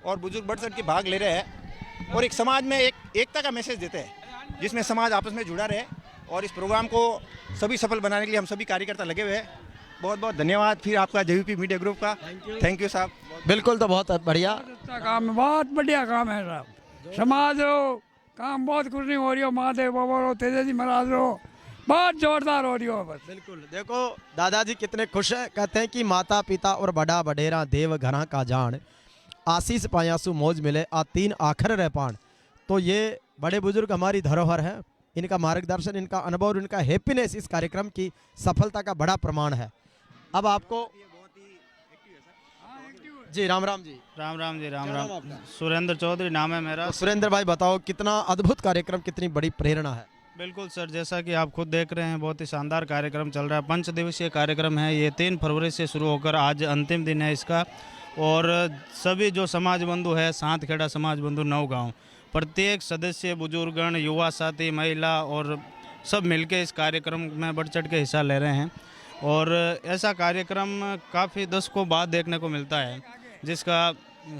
और बुजुर्ग बढ़ चढ़ के भाग ले रहे हैं और एक समाज में एक एकता का मैसेज देते हैं जिसमें समाज आपस में जुड़ा रहे। और इस प्रोग्राम को सभी सफल बनाने के लिए हम सभी कार्यकर्ता लगे हुए हैं। बहुत बहुत धन्यवाद फिर आपका जेवीपी मीडिया ग्रुप का। थैंक यू साहब। बिल्कुल। तो बहुत बढ़िया काम है, बहुत बढ़िया काम है साहब। समाज रो काम बहुत खुशी हो रही हो, महादेव बाबा रो, तेजा जी महाराज रो, बहुत जोरदार हो रही हो बस। बिल्कुल। देखो दादाजी कितने खुश हैं। कहते हैं कि माता पिता और बड़ा बडेरा देव घरा का जान, आशीष पायासु मौज मिले आ 3 आखर रह पान। तो ये बड़े बुजुर्ग हमारी धरोहर है। इनका मार्गदर्शन, इनका अनुभव और इनका हैप्पीनेस इस कार्यक्रम की सफलता का बड़ा प्रमाण है। अब आपको जी राम राम जी। राम राम जी। राम राम। सुरेंद्र चौधरी नाम है मेरा। तो सुरेंद्र भाई बताओ, कितना अद्भुत कार्यक्रम, कितनी बड़ी प्रेरणा है? बिल्कुल सर, जैसा कि आप खुद देख रहे हैं, बहुत ही शानदार कार्यक्रम चल रहा है। 5 दिवसीय कार्यक्रम है ये। 3 फरवरी से शुरू होकर आज अंतिम दिन है इसका। और सभी जो समाज बंधु है, सातखेड़ा समाज बंधु 9 गाँव, प्रत्येक सदस्य, बुजुर्गगण, युवा साथी, महिला और सब मिलके इस कार्यक्रम में बढ़ चढ़ के हिस्सा ले रहे हैं। और ऐसा कार्यक्रम काफ़ी दशकों बाद देखने को मिलता है, जिसका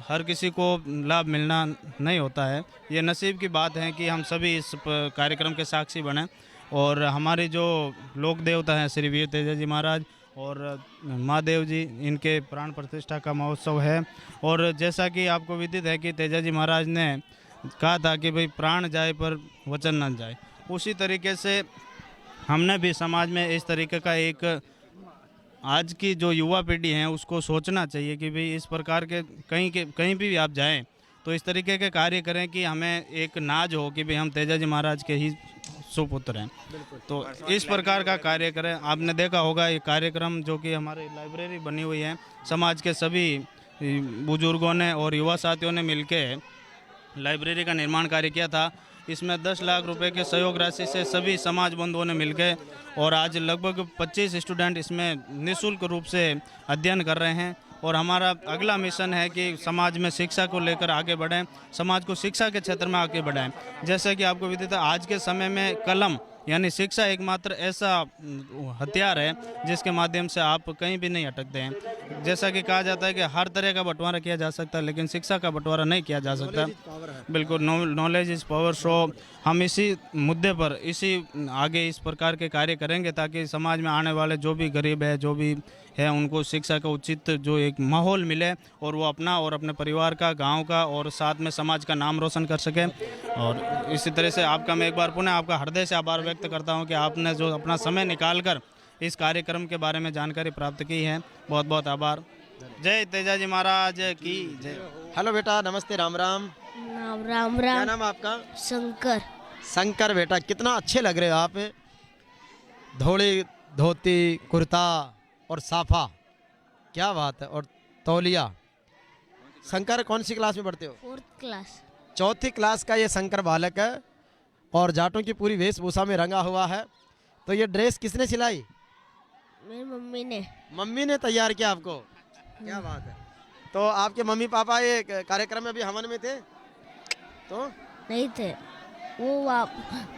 हर किसी को लाभ मिलना नहीं होता है। ये नसीब की बात है कि हम सभी इस कार्यक्रम के साक्षी बने। और हमारे जो लोक देवता हैं श्री वीर तेजा जी महाराज और महादेव जी, इनके प्राण प्रतिष्ठा का महोत्सव है। और जैसा कि आपको विदित है कि तेजा जी महाराज ने कहा था कि भाई प्राण जाए पर वचन न जाए, उसी तरीके से हमने भी समाज में इस तरीके का एक, आज की जो युवा पीढ़ी है उसको सोचना चाहिए कि भाई इस प्रकार के कहीं भी आप जाएं तो इस तरीके के कार्य करें कि हमें एक नाज हो कि भाई हम तेजा जी महाराज के ही सुपुत्र हैं। तो इस प्रकार का कार्य करें। आपने देखा होगा ये कार्यक्रम जो कि हमारे लाइब्रेरी बनी हुई है, समाज के सभी बुजुर्गों ने और युवा साथियों ने मिलकर लाइब्रेरी का निर्माण कार्य किया था। इसमें 10 लाख रुपए के सहयोग राशि से सभी समाज बंधुओं ने मिलकर, और आज लगभग 25 स्टूडेंट इसमें निःशुल्क रूप से अध्ययन कर रहे हैं। और हमारा अगला मिशन है कि समाज में शिक्षा को लेकर आगे बढ़ें, समाज को शिक्षा के क्षेत्र में आगे बढ़ाएं। जैसे कि आपको विदित है, आज के समय में कलम यानी शिक्षा एकमात्र ऐसा हथियार है जिसके माध्यम से आप कहीं भी नहीं अटकते हैं। जैसा कि कहा जाता है कि हर तरह का बंटवारा किया जा सकता है, लेकिन शिक्षा का बंटवारा नहीं किया जा सकता। बिल्कुल, नॉलेज इज़ पावर। सो हम इसी मुद्दे पर आगे इस प्रकार के कार्य करेंगे ताकि समाज में आने वाले जो भी गरीब है, जो भी है, उनको शिक्षा का उचित जो एक माहौल मिले और वो अपना और अपने परिवार का, गांव का और साथ में समाज का नाम रोशन कर सके। और इसी तरह से आपका मैं एक बार पुनः आपका हृदय से आभार व्यक्त करता हूं कि आपने जो अपना समय निकालकर इस कार्यक्रम के बारे में जानकारी प्राप्त की है। बहुत बहुत आभार। जय तेजा जी महाराज की जय। हेलो बेटा, नमस्ते। राम राम। राम राम। क्या नाम है आपका? शंकर। शंकर बेटा, कितना अच्छे लग रहे हो आप। धोली धोती, कुर्ता और साफा, क्या बात है। और तौलिया। शंकर कौन सी क्लास में पढ़ते हो? 4th class. 4थी क्लास का ये शंकर बालक है। और जाटों की पूरी वेशभूषा में रंगा हुआ है। तो ये ड्रेस किसने सिलाई? मेरी मम्मी ने। मम्मी ने तैयार किया आपको? क्या बात है। तो आपके मम्मी पापा ये कार्यक्रम में भी हवन में थे? तो नहीं थे, वो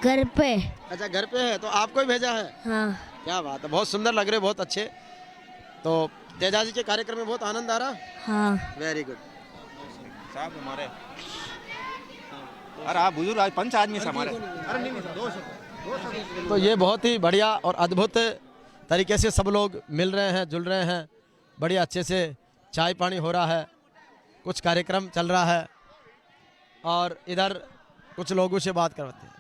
घर पे। अच्छा, घर पे है, तो आपको ही भेजा है? हाँ। क्या बात है, बहुत सुंदर लग रहे, बहुत अच्छे। तो तेजा जी के कार्यक्रम में बहुत आनंद आ रहा? हाँ। Very good. साहब हमारे, अरे आप बुजुर्ग आज 5 आदमी से हमारे। तो ये बहुत ही बढ़िया और अद्भुत तरीके से सब लोग मिल रहे हैं, जुल रहे हैं, बढ़िया अच्छे से चाय पानी हो रहा है, कुछ कार्यक्रम चल रहा है और इधर कुछ लोगों से बात करवाते हैं।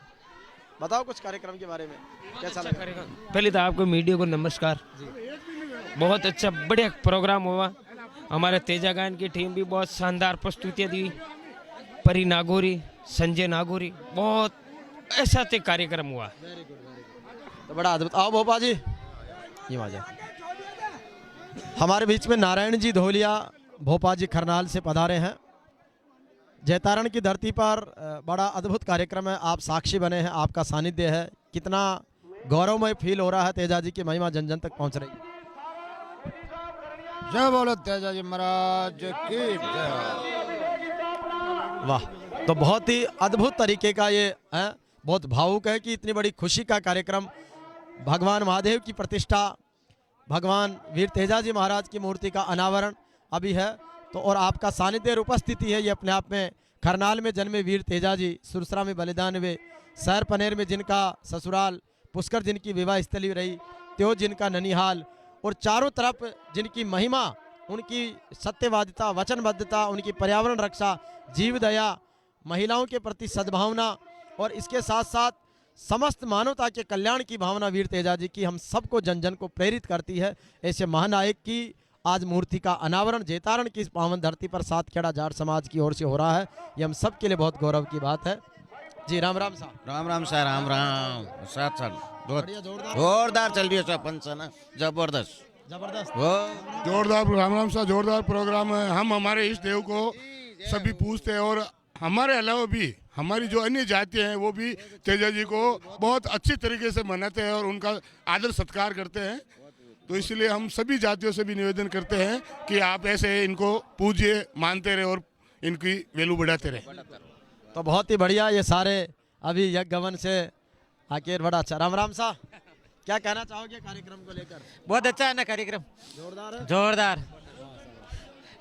बताओ कुछ कार्यक्रम के बारे में, कैसा लगा? पहले तो आपको मीडिया को नमस्कार। बहुत अच्छा बढ़िया प्रोग्राम हुआ। हमारे तेजा गायन की टीम भी बहुत शानदार प्रस्तुतियाँ दी। परी नागौरी, संजय नागौरी, बहुत ऐसा कार्यक्रम हुआ। तो बड़ा अद्भुत। आओ भोपा जी, ये आ जाओ। हमारे बीच में नारायण जी धोलिया भोपा जी खरनाल से पधारे हैं। जयतारण की धरती पर बड़ा अद्भुत कार्यक्रम है, आप साक्षी बने हैं, आपका सानिध्य है। कितना गौरवमय फील हो रहा है, तेजा जी की महिमा जन जन तक पहुंच रही है। जय बोलो तेजा जी महाराज की जय। वाह, तो बहुत ही अद्भुत तरीके का ये है, बहुत भावुक है कि इतनी बड़ी खुशी का कार्यक्रम, भगवान महादेव की प्रतिष्ठा, भगवान वीर तेजा जी महाराज की मूर्ति का अनावरण अभी है। तो और आपका सानिध्य और उपस्थिति है, ये अपने आप में खरनाल में जन्मे वीर तेजा जी, सुरसरा में बलिदान हुए, सैर पनेर में जिनका ससुराल, पुष्कर जिनकी विवाह स्थली रही, त्यो जिनका ननिहाल, और चारों तरफ जिनकी महिमा, उनकी सत्यवादिता, वचनबद्धता, उनकी पर्यावरण रक्षा, जीव दया, महिलाओं के प्रति सद्भावना और इसके साथ साथ समस्त मानवता के कल्याण की भावना वीर तेजा जी की हम सबको जन जन को प्रेरित करती है। ऐसे महानायक की आज मूर्ति का अनावरण जयतारण की इस पावन धरती पर सातखेड़ा जाट समाज की ओर से हो रहा है, ये हम सब के लिए बहुत गौरव की बात है। जी राम राम साहब। राम राम साहब, राम राम। साथ जोरदार चल रही है सब पंच ना, जबरदस्त जोरदार। राम राम साहब, जोरदार प्रोग्राम है। हम हमारे इष्ट देव को सभी पूजते हैं और हमारे अलावा भी हमारी जो अन्य जातियाँ हैं वो भी तेजा जी को बहुत अच्छी तरीके से मनाते हैं और उनका आदर सत्कार करते हैं। तो इसलिए हम सभी जातियों से भी निवेदन करते हैं कि आप ऐसे इनको पूजिए, मानते रहे और इनकी वैल्यू बढ़ाते रहे। तो बहुत ही बढ़िया, ये सारे अभी यज्ञवन से आके बड़ा अच्छा। राम राम साहब, क्या कहना चाहोगे कार्यक्रम को लेकर? बहुत अच्छा है ना कार्यक्रम, जोरदार है? जोरदार।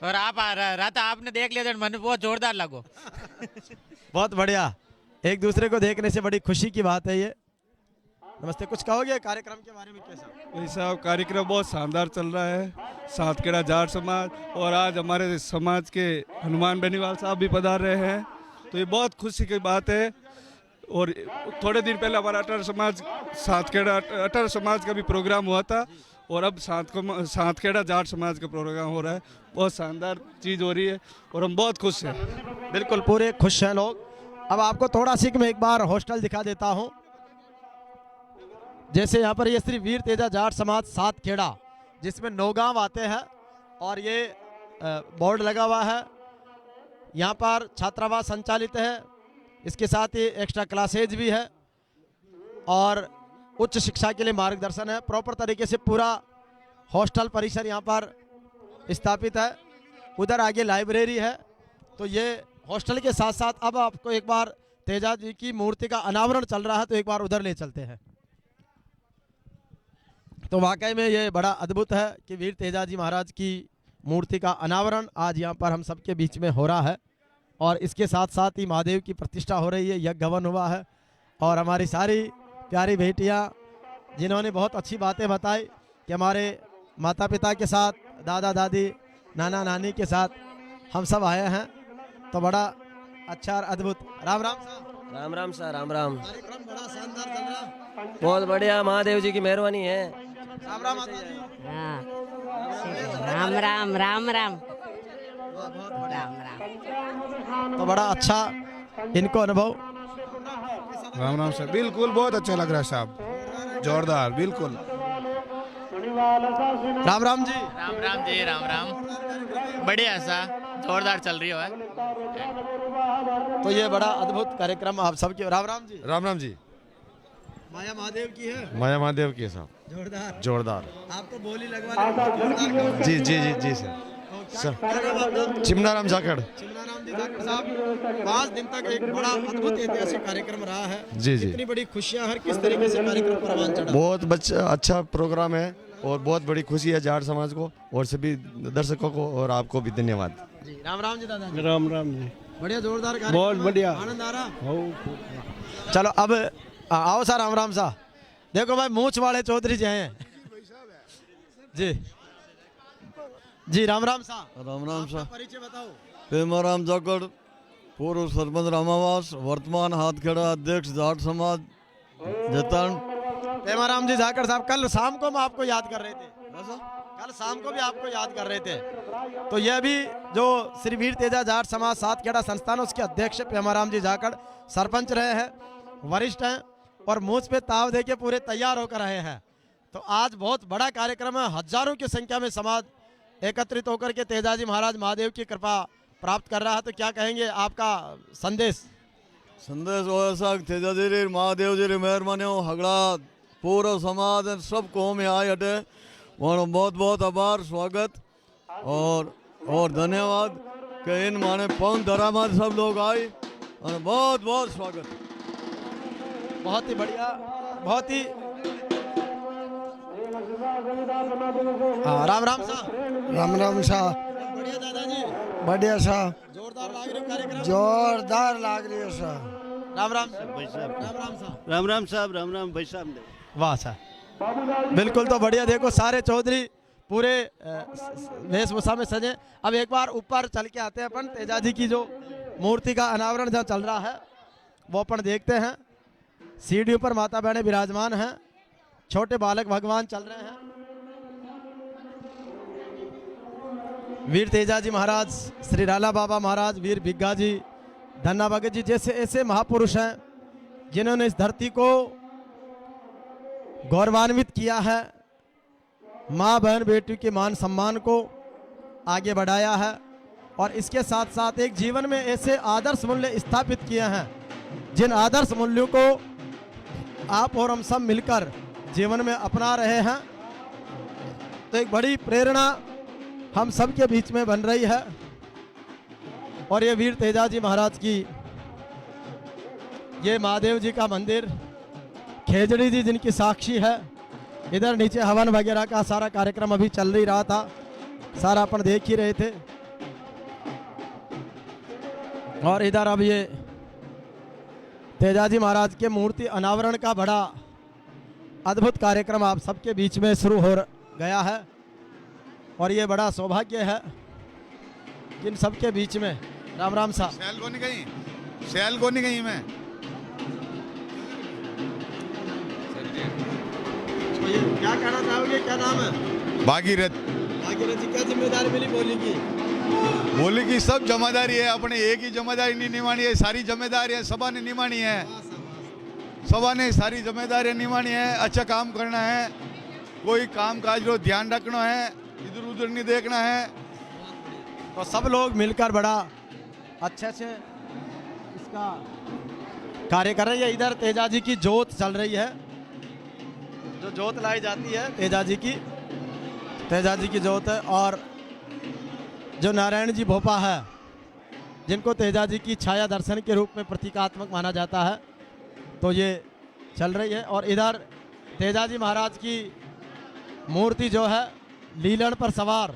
और आप रात आपने देख लिया तो मन बहुत जोरदार लगो। बहुत बढ़िया, एक दूसरे को देखने से बड़ी खुशी की बात है ये। नमस्ते, कुछ कहोगे कार्यक्रम के बारे में? कैसा साहब कार्यक्रम बहुत शानदार चल रहा है, सातखेड़ा जाट समाज, और आज हमारे समाज के हनुमान बेनीवाल साहब भी पधार रहे हैं, तो ये बहुत खुशी की बात है। और थोड़े दिन पहले हमारा अटर समाज सातखेड़ा अटर समाज का भी प्रोग्राम हुआ था और अब सातखेड़ा जाट समाज का प्रोग्राम हो रहा है। बहुत शानदार चीज़ हो रही है और हम बहुत खुश हैं। बिल्कुल पूरे खुश हैं लोग। अब आपको थोड़ा सी मैं एक बार हॉस्टल दिखा देता हूँ। जैसे यहाँ पर ये श्री वीर तेजा जाट समाज सातखेड़ा, जिसमें 9 गांव आते हैं और ये बोर्ड लगा हुआ है। यहाँ पर छात्रावास संचालित है, इसके साथ ही एक्स्ट्रा क्लासेज भी है और उच्च शिक्षा के लिए मार्गदर्शन है। प्रॉपर तरीके से पूरा हॉस्टल परिसर यहाँ पर स्थापित है। उधर आगे लाइब्रेरी है। तो ये हॉस्टल के साथ साथ अब आपको एक बार तेजा जी की मूर्ति का अनावरण चल रहा है, तो एक बार उधर ले चलते हैं। तो वाकई में ये बड़ा अद्भुत है कि वीर तेजा जी महाराज की मूर्ति का अनावरण आज यहाँ पर हम सबके बीच में हो रहा है और इसके साथ साथ ही महादेव की प्रतिष्ठा हो रही है, यज्ञ हवन हुआ है। और हमारी सारी प्यारी बेटियाँ जिन्होंने बहुत अच्छी बातें बताई कि हमारे माता पिता के साथ, दादा दादी, नाना नानी के साथ हम सब आए हैं, तो बड़ा अच्छा और अद्भुत। राम राम साहब। राम राम सर, राम राम। कार्यक्रम बड़ा शानदार चल रहा है। बहुत बढ़िया, महादेव जी की मेहरबानी है। राम राम माता जी। राम राम राम राम राम राम। तो बड़ा अच्छा इनको अनुभव। राम राम सर, बिल्कुल बहुत अच्छा लग रहा है साहब, जोरदार बिल्कुल। राम राम जी। राम राम जी, राम राम। बढ़िया सा जोरदार चल रही है। तो ये बड़ा अद्भुत कार्यक्रम आप सबके। राम राम जी। राम राम जी। माया महादेव की है। माया महादेव की है साहब। जोरदार जोरदार। आप तो बोली लगवा जी जी जी जी सर। चिमनाराम जाखड़। चिमनाराम जी जाखड़ साहब, 5 दिन तक एक बड़ा अद्भुत ऐतिहासिक कार्यक्रम रहा है। जी जी। इतनी बड़ी खुशियां, हर किस तरीके से कार्यक्रम परवान चढ़ा। बहुत अच्छा प्रोग्राम है और बहुत बड़ी खुशी है जाट समाज को और सभी दर्शकों को और आपको भी धन्यवाद। जी राम राम जी दादा। राम राम जी। बढ़िया जोरदार कार्यक्रम। बहुत बढ़िया। आनंद आ रहा। चलो अब आओ सर। राम राम सा। देखो भाई मूछ वाले चौधरी जी हैं। जी जी राम राम सा। राम राम सा। परिचय बताओ। पेमाराम जाखड़, पूर्व सरपंच रामावास, वर्तमान हाथखेड़ा अध्यक्ष जाट समाज जतान। पेमाराम जी जाखड़ साहब, कल शाम को हम आपको याद कर रहे थे। कल शाम को भी आपको याद कर रहे थे। तो यह भी जो श्री वीर तेजा जाट समाज सातखेड़ा संस्थान, उसके अध्यक्ष पेमाराम जी जाखड़ सरपंच रहे हैं, वरिष्ठ हैं और मुझ पे ताव दे के पूरे तैयार होकर रहे हैं। तो आज बहुत बड़ा कार्यक्रम है। हजारों की संख्या में समाज एकत्रित होकर के तेजाजी महाराज महादेव की कृपा प्राप्त कर रहा है। तो क्या कहेंगे, आपका संदेश? संदेश वो ऐसा तेजाजी री महादेव जी री मेहरबानी हो, हगड़ा पूरा समाज सब कौम में आए हटे, वहाँ बहुत बहुत आभार, स्वागत और धन्यवाद कि इन माने पौन धरामा सब लोग आए और बहुत बहुत स्वागत। बहुत ही बढ़िया, बहुत ही राम राम सा। राम राम सा। बढ़िया दादाजी। बढ़िया सा। जोरदार लाग रही कार्यक्रम। जोरदार लाग रही है सा। राम राम भाई साहब। राम राम सा। राम राम साहब। राम राम भाई साहब। वाह सा, बिल्कुल। तो बढ़िया, देखो सारे चौधरी पूरे वेशभूषा में सजे। अब एक बार ऊपर चल के आते हैं अपन। तेजाजी की जो मूर्ति का अनावरण जहाँ चल रहा है वो अपन देखते हैं। सीढ़ी पर माता बहनें विराजमान हैं, छोटे बालक भगवान चल रहे हैं। वीर तेजाजी महाराज, श्री राला बाबा महाराज, वीर भिग्गा जी, धन्ना भगत जी जैसे ऐसे महापुरुष हैं जिन्होंने इस धरती को गौरवान्वित किया है, माँ बहन बेटी के मान सम्मान को आगे बढ़ाया है और इसके साथ साथ एक जीवन में ऐसे आदर्श मूल्य स्थापित किए हैं जिन आदर्श मूल्यों को आप और हम सब मिलकर जीवन में अपना रहे हैं। तो एक बड़ी प्रेरणा हम सब के बीच में बन रही है। और ये वीर तेजाजी महाराज की ये महादेव जी का मंदिर, खेजड़ी जी जिनकी साक्षी है, इधर नीचे हवन वगैरह का सारा कार्यक्रम अभी चल ही रहा था, सारा अपन देख ही रहे थे। और इधर अब ये तेजाजी महाराज के मूर्ति अनावरण का बड़ा अद्भुत कार्यक्रम आप सबके बीच में शुरू हो गया है और ये बड़ा सौभाग्य है इन सबके बीच में। राम राम साहब। सैल को नहीं गई मैं। तो ये क्या कहना चाहोगे, क्या नाम है? भागीरथ। भागीरथ जी, क्या जिम्मेदारी मिली बोली की? बोली की सब जिम्मेदारी है, अपने एक ही जिम्मेदारी नहीं निभानी है, सारी जिम्मेदारी है सभा ने निभानी है। सभा ने सारी जिम्मेदारी निभानी है, अच्छा काम करना है, कोई काम काज को ध्यान रखना है, इधर उधर नहीं देखना है। तो सब लोग मिलकर बड़ा अच्छे से इसका कार्य कर रहे हैं। इधर तेजाजी की जोत चल रही है, जो जोत लाई जाती है तेजाजी की जोत है। और जो नारायण जी भोपा है, जिनको तेजाजी की छाया दर्शन के रूप में प्रतीकात्मक माना जाता है, तो ये चल रही है। और इधर तेजाजी महाराज की मूर्ति जो है, लीलन पर सवार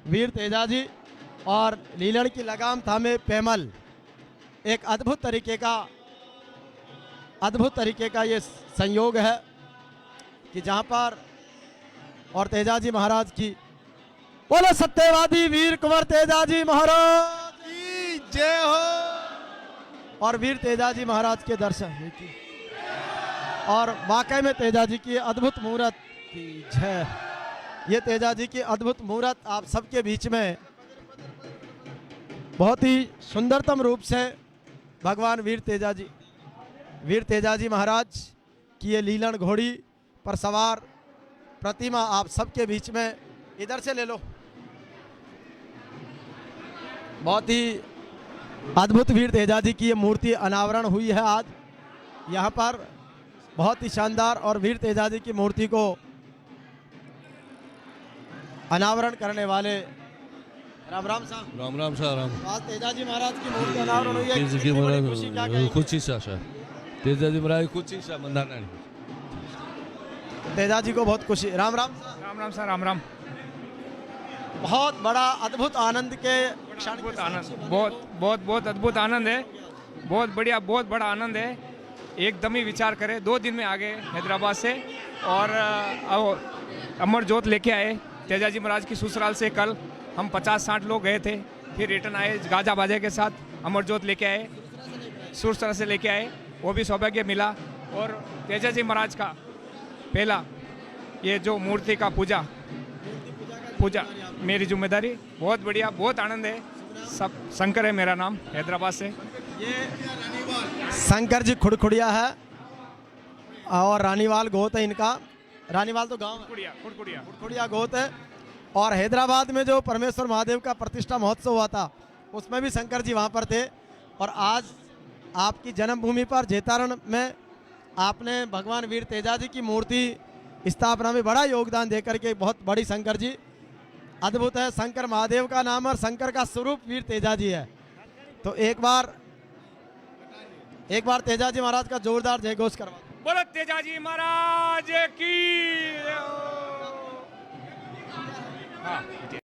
वीर तेजाजी और लीलन की लगाम थामे पेमल, एक अद्भुत तरीके का ये संयोग है कि जहाँ पर और तेजाजी महाराज की बोलो सत्यवादी वीर कुंवर तेजाजी महाराज की जय हो। और वीर तेजाजी महाराज के दर्शन और वाकई में तेजाजी की अद्भुत मूर्त की जय। ये तेजाजी की अद्भुत मूर्त आप सबके बीच में बहुत ही सुंदरतम रूप से भगवान वीर तेजाजी महाराज की ये लीलन घोड़ी पर सवार प्रतिमा आप सबके बीच में, इधर से ले लो, बहुत ही अद्भुत वीर तेजा जी की ये मूर्ति अनावरण हुई है आज यहाँ पर। बहुत ही शानदार, और वीर तेजा जी की मूर्ति को अनावरण करने वाले राम राम साहब। राम राम साहब राम। आज तेजा जी महाराज की मूर्ति अनावरण हुई है, तेजा जी कितनी बड़ी महाराज खुशी, क्या कहेंगे? खुशी सा सर, तेजा जी महाराज खुशी सा मंदाना। तेजा जी को बहुत खुशी। राम राम साहब। राम राम सर, राम राम। बहुत बड़ा अद्भुत आनंद के क्षण, अद्भुत आनंद, बहुत अद्भुत आनंद है, बहुत बढ़िया, बहुत बड़ा आनंद है। एकदम ही विचार करें, 2 दिन में आ गए हैदराबाद से और अमर जोत लेके आए तेजा जी महाराज की ससुराल से। कल हम 50-60 लोग गए थे, फिर रिटर्न आए गाजा बाजे के साथ, अमर जोत लेके आए, सुरसरा से लेके आए, वो भी सौभाग्य मिला। और तेजा जी महाराज का पहला ये जो मूर्ति का पूजा मेरी जिम्मेदारी, बहुत बढ़िया, बहुत आनंद है। सब शंकर है मेरा नाम, हैदराबाद से। शंकर जी खुड़खुड़िया है और रानीवाल गोत है इनका। रानीवाल तो गांव है, खुड़खुड़िया गोत है। और हैदराबाद में जो परमेश्वर महादेव का प्रतिष्ठा महोत्सव हुआ था उसमें भी शंकर जी वहां पर थे। और आज आपकी जन्मभूमि पर जेतारण में आपने भगवान वीर तेजा जी की मूर्ति स्थापना में बड़ा योगदान देकर के, बहुत बड़ी शंकर जी अद्भुत है। शंकर महादेव का नाम और शंकर का स्वरूप वीर तेजा जी है। तो एक बार तेजा जी महाराज का जोरदार जय घोष करवा। बोलो तेजा जी महाराज की। हाँ।